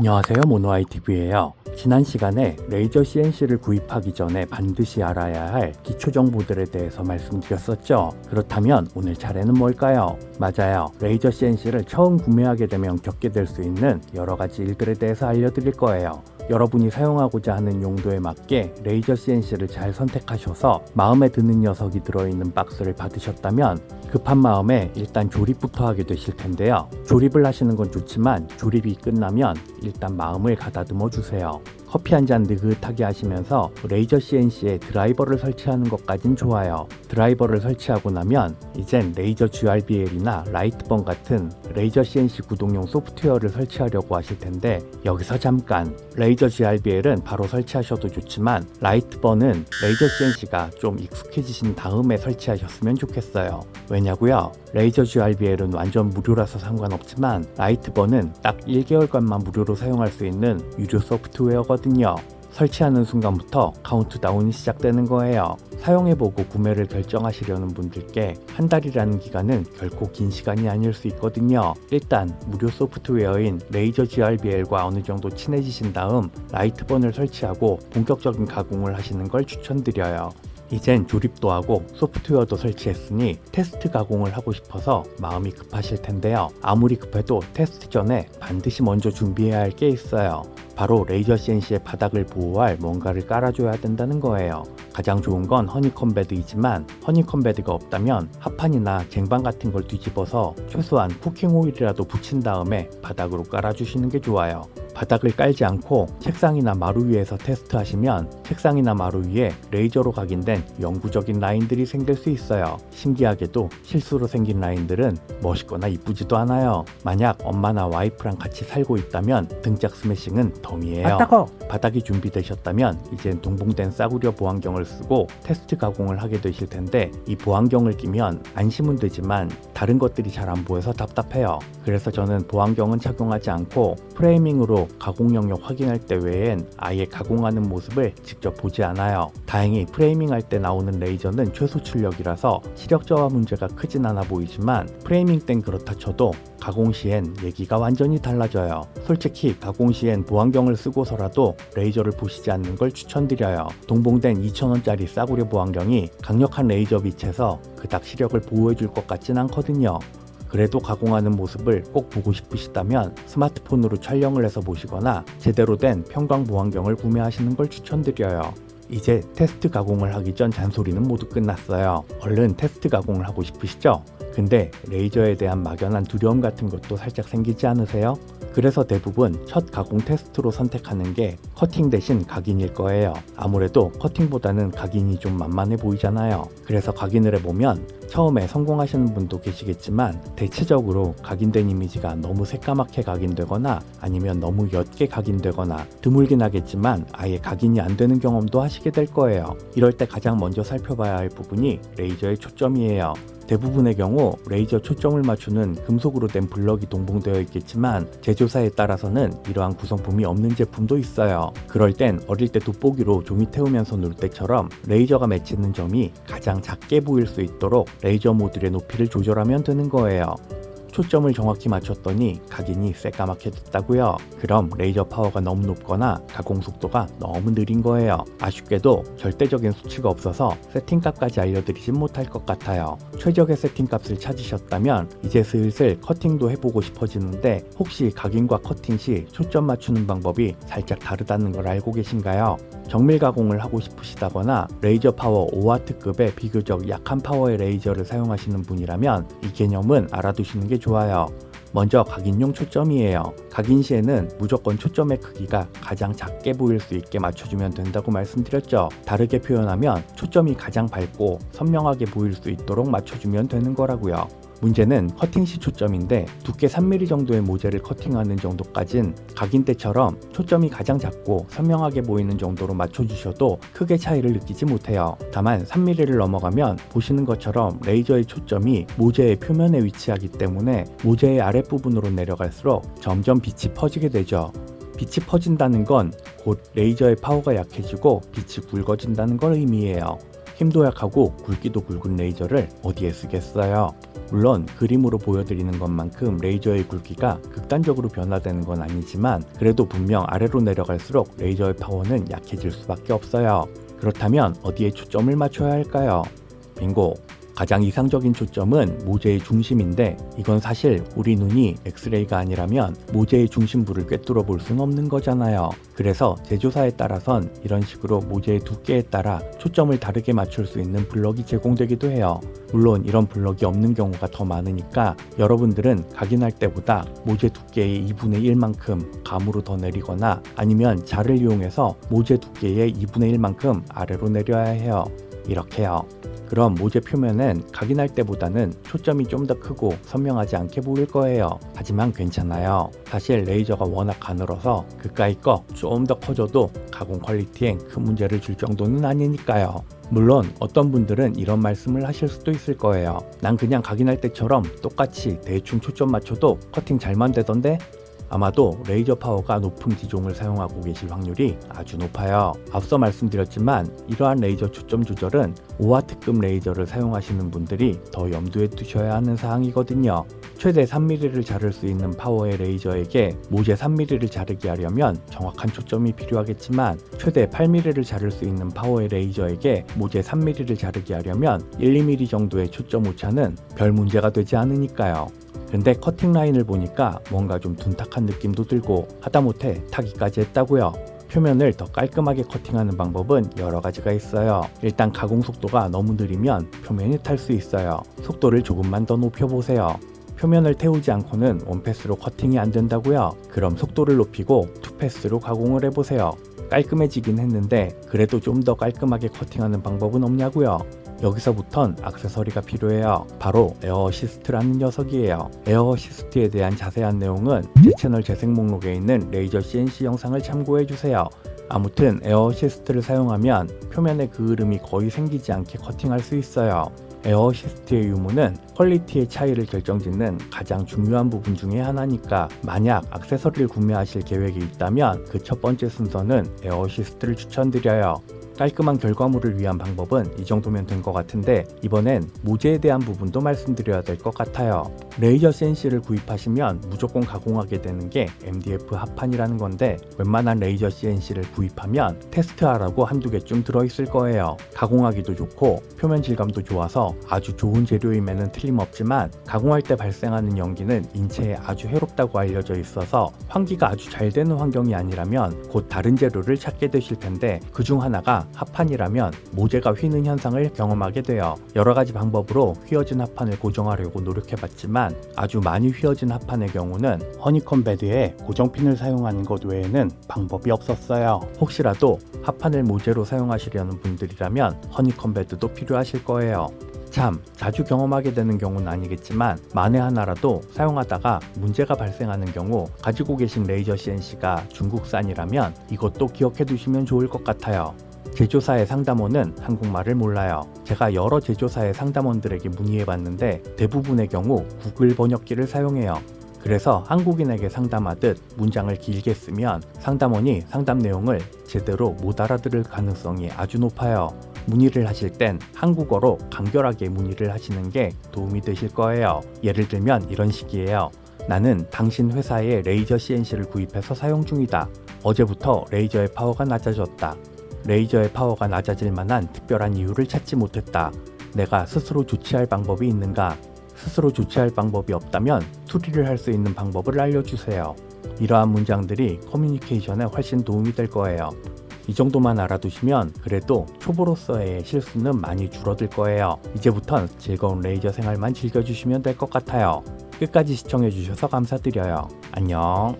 안녕하세요, 모노아이TV예요. 지난 시간에 레이저 CNC를 구입하기 전에 반드시 알아야 할 기초 정보들에 대해서 말씀드렸었죠. 그렇다면 오늘 차례는 뭘까요? 맞아요. 레이저 CNC를 처음 구매하게 되면 겪게 될 수 있는 여러 가지 일들에 대해서 알려드릴 거예요. 여러분이 사용하고자 하는 용도에 맞게 레이저 CNC를 잘 선택하셔서 마음에 드는 녀석이 들어있는 박스를 받으셨다면 급한 마음에 일단 조립부터 하게 되실 텐데요. 조립을 하시는 건 좋지만 조립이 끝나면 일단 마음을 가다듬어 주세요. 커피 한 잔 느긋하게 하시면서 레이저 CNC에 드라이버를 설치하는 것까진 좋아요. 드라이버를 설치하고 나면 이젠 레이저 GRBL이나 라이트번 같은 레이저 CNC 구동용 소프트웨어를 설치하려고 하실 텐데 여기서 잠깐, 레이저 GRBL은 바로 설치하셔도 좋지만 라이트번은 레이저 CNC가 좀 익숙해지신 다음에 설치하셨으면 좋겠어요. 왜냐고요? 레이저 GRBL은 완전 무료라서 상관없지만 라이트번은 딱 1개월간만 무료로 사용할 수 있는 유료 소프트웨어거든요. 설치하는 순간부터 카운트다운이 시작되는 거예요. 사용해보고 구매를 결정하시려는 분들께 한 달이라는 기간은 결코 긴 시간이 아닐 수 있거든요. 일단 무료 소프트웨어인 레이저 GRBL과 어느 정도 친해지신 다음 라이트번을 설치하고 본격적인 가공을 하시는 걸 추천드려요. 이젠 조립도 하고 소프트웨어도 설치했으니 테스트 가공을 하고 싶어서 마음이 급하실 텐데요. 아무리 급해도 테스트 전에 반드시 먼저 준비해야 할 게 있어요. 바로 레이저 CNC의 바닥을 보호할 뭔가를 깔아줘야 된다는 거예요. 가장 좋은 건 허니콤 베드이지만 허니콤 베드가 없다면 합판이나 쟁반 같은 걸 뒤집어서 최소한 쿠킹 오일이라도 붙인 다음에 바닥으로 깔아주시는 게 좋아요. 바닥을 깔지 않고 책상이나 마루 위에서 테스트하시면 책상이나 마루 위에 레이저로 각인된 영구적인 라인들이 생길 수 있어요. 신기하게도 실수로 생긴 라인들은 멋있거나 이쁘지도 않아요. 만약 엄마나 와이프랑 같이 살고 있다면 등짝 스매싱은 덤이에요. 바닥이 준비되셨다면 이젠 동봉된 싸구려 보안경을 쓰고 테스트 가공을 하게 되실 텐데 이 보안경을 끼면 안심은 되지만 다른 것들이 잘 안 보여서 답답해요. 그래서 저는 보안경은 착용하지 않고 프레이밍으로 가공 영역 확인할 때 외엔 아예 가공하는 모습을 직접 보지 않아요. 다행히 프레이밍 할 때 나오는 레이저는 최소 출력이라서 시력 저하 문제가 크진 않아 보이지만 프레이밍 땐 그렇다 쳐도 가공 시엔 얘기가 완전히 달라져요. 솔직히 가공 시엔 보안경을 쓰고서라도 레이저를 보시지 않는 걸 추천드려요. 동봉된 2,000원짜리 싸구려 보안경이 강력한 레이저 빛에서 그닥 시력을 보호해줄 것 같진 않거든요. 그래도 가공하는 모습을 꼭 보고 싶으시다면 스마트폰으로 촬영을 해서 보시거나 제대로 된 편광 보안경을 구매하시는 걸 추천드려요. 이제 테스트 가공을 하기 전 잔소리는 모두 끝났어요. 얼른 테스트 가공을 하고 싶으시죠? 근데 레이저에 대한 막연한 두려움 같은 것도 살짝 생기지 않으세요? 그래서 대부분 첫 가공 테스트로 선택하는 게 커팅 대신 각인일 거예요. 아무래도 커팅보다는 각인이 좀 만만해 보이잖아요. 그래서 각인을 해보면 처음에 성공하시는 분도 계시겠지만 대체적으로 각인된 이미지가 너무 새까맣게 각인되거나 아니면 너무 옅게 각인되거나 드물긴 하겠지만 아예 각인이 안 되는 경험도 하시게 될 거예요. 이럴 때 가장 먼저 살펴봐야 할 부분이 레이저의 초점이에요. 대부분의 경우 레이저 초점을 맞추는 금속으로 된 블럭이 동봉되어 있겠지만 제조사에 따라서는 이러한 구성품이 없는 제품도 있어요. 그럴 땐 어릴 때 돋보기로 종이 태우면서 놀 때처럼 레이저가 맺히는 점이 가장 작게 보일 수 있도록 레이저 모듈의 높이를 조절하면 되는 거예요. 초점을 정확히 맞췄더니 각인이 새까맣게 됐다고요? 그럼 레이저 파워가 너무 높거나 가공 속도가 너무 느린 거예요. 아쉽게도 절대적인 수치가 없어서 세팅값까지 알려드리진 못할 것 같아요. 최적의 세팅값을 찾으셨다면 이제 슬슬 커팅도 해보고 싶어지는데 혹시 각인과 커팅 시 초점 맞추는 방법이 살짝 다르다는 걸 알고 계신가요? 정밀 가공을 하고 싶으시다거나 레이저 파워 5W급의 비교적 약한 파워의 레이저를 사용하시는 분이라면 이 개념은 알아두시는 게 좋아요. 먼저 각인용 초점이에요. 각인 시에는 무조건 초점의 크기가 가장 작게 보일 수 있게 맞춰주면 된다고 말씀드렸죠. 다르게 표현하면 초점이 가장 밝고 선명하게 보일 수 있도록 맞춰주면 되는 거라고요. 문제는 커팅 시 초점인데 두께 3mm 정도의 모재를 커팅하는 정도까진 각인 때처럼 초점이 가장 작고 선명하게 보이는 정도로 맞춰주셔도 크게 차이를 느끼지 못해요. 다만 3mm를 넘어가면 보시는 것처럼 레이저의 초점이 모재의 표면에 위치하기 때문에 모재의 아랫부분으로 내려갈수록 점점 빛이 퍼지게 되죠. 빛이 퍼진다는 건 곧 레이저의 파워가 약해지고 빛이 굵어진다는 걸 의미해요. 힘도 약하고 굵기도 굵은 레이저를 어디에 쓰겠어요? 물론 그림으로 보여드리는 것만큼 레이저의 굵기가 극단적으로 변화되는 건 아니지만 그래도 분명 아래로 내려갈수록 레이저의 파워는 약해질 수밖에 없어요. 그렇다면 어디에 초점을 맞춰야 할까요? 빙고! 가장 이상적인 초점은 모재의 중심인데 이건 사실 우리 눈이 엑스레이가 아니라면 모재의 중심부를 꿰뚫어 볼 수는 없는 거잖아요. 그래서 제조사에 따라선 이런 식으로 모재의 두께에 따라 초점을 다르게 맞출 수 있는 블럭이 제공되기도 해요. 물론 이런 블럭이 없는 경우가 더 많으니까 여러분들은 각인할 때보다 모재 두께의 2분의 1만큼 감으로 더 내리거나 아니면 자를 이용해서 모재 두께의 2분의 1만큼 아래로 내려야 해요. 이렇게요. 그럼 모재 표면은 각인할 때보다는 초점이 좀 더 크고 선명하지 않게 보일 거예요. 하지만 괜찮아요. 사실 레이저가 워낙 가늘어서 그까이 거 좀 더 커져도 가공 퀄리티엔 큰 문제를 줄 정도는 아니니까요. 물론 어떤 분들은 이런 말씀을 하실 수도 있을 거예요. 난 그냥 각인할 때처럼 똑같이 대충 초점 맞춰도 커팅 잘만 되던데? 아마도 레이저 파워가 높은 기종을 사용하고 계실 확률이 아주 높아요. 앞서 말씀드렸지만 이러한 레이저 초점 조절은 5W급 레이저를 사용하시는 분들이 더 염두에 두셔야 하는 사항이거든요. 최대 3mm를 자를 수 있는 파워의 레이저에게 모재 3mm를 자르게 하려면 정확한 초점이 필요하겠지만 최대 8mm를 자를 수 있는 파워의 레이저에게 모재 3mm를 자르게 하려면 1, 2mm 정도의 초점 오차는 별 문제가 되지 않으니까요. 근데 커팅 라인을 보니까 뭔가 좀 둔탁한 느낌도 들고 하다못해 타기까지 했다고요. 표면을 더 깔끔하게 커팅하는 방법은 여러 가지가 있어요. 일단 가공 속도가 너무 느리면 표면이 탈 수 있어요. 속도를 조금만 더 높여보세요. 표면을 태우지 않고는 원패스로 커팅이 안 된다고요? 그럼 속도를 높이고 투패스로 가공을 해보세요. 깔끔해지긴 했는데 그래도 좀 더 깔끔하게 커팅하는 방법은 없냐고요? 여기서부턴 액세서리가 필요해요. 바로 에어 어시스트라는 녀석이에요. 에어 어시스트에 대한 자세한 내용은 제 채널 재생 목록에 있는 레이저 CNC 영상을 참고해주세요. 아무튼 에어 어시스트를 사용하면 표면에 그을음이 거의 생기지 않게 커팅할 수 있어요. 에어 어시스트의 유무는 퀄리티의 차이를 결정짓는 가장 중요한 부분 중에 하나니까 만약 액세서리를 구매하실 계획이 있다면 그 첫 번째 순서는 에어 어시스트를 추천드려요. 깔끔한 결과물을 위한 방법은 이 정도면 된 것 같은데 이번엔 모재에 대한 부분도 말씀드려야 될 것 같아요. 레이저 CNC를 구입하시면 무조건 가공하게 되는 게 MDF 합판이라는 건데 웬만한 레이저 CNC를 구입하면 테스트하라고 한두 개쯤 들어있을 거예요. 가공하기도 좋고 표면 질감도 좋아서 아주 좋은 재료임에는 틀림없지만 가공할 때 발생하는 연기는 인체에 아주 해롭다고 알려져 있어서 환기가 아주 잘 되는 환경이 아니라면 곧 다른 재료를 찾게 되실 텐데 그중 하나가 합판이라면 모재가 휘는 현상을 경험하게 돼요. 여러 가지 방법으로 휘어진 합판을 고정하려고 노력해봤지만 아주 많이 휘어진 합판의 경우는 허니콤 베드에 고정핀을 사용하는 것 외에는 방법이 없었어요. 혹시라도 합판을 모재로 사용하시려는 분들이라면 허니콤 베드도 필요하실 거예요. 참, 자주 경험하게 되는 경우는 아니겠지만 만에 하나라도 사용하다가 문제가 발생하는 경우 가지고 계신 레이저 CNC가 중국산이라면 이것도 기억해 두시면 좋을 것 같아요. 제조사의 상담원은 한국말을 몰라요. 제가 여러 제조사의 상담원들에게 문의해봤는데 대부분의 경우 구글 번역기를 사용해요. 그래서 한국인에게 상담하듯 문장을 길게 쓰면 상담원이 상담 내용을 제대로 못 알아들을 가능성이 아주 높아요. 문의를 하실 땐 한국어로 간결하게 문의를 하시는 게 도움이 되실 거예요. 예를 들면 이런 식이에요. 나는 당신 회사에 레이저 CNC를 구입해서 사용 중이다. 어제부터 레이저의 파워가 낮아졌다. 레이저의 파워가 낮아질 만한 특별한 이유를 찾지 못했다. 내가 스스로 조치할 방법이 있는가? 스스로 조치할 방법이 없다면 수리를 할 수 있는 방법을 알려주세요. 이러한 문장들이 커뮤니케이션에 훨씬 도움이 될 거예요. 이 정도만 알아두시면 그래도 초보로서의 실수는 많이 줄어들 거예요. 이제부턴 즐거운 레이저 생활만 즐겨주시면 될 것 같아요. 끝까지 시청해주셔서 감사드려요. 안녕.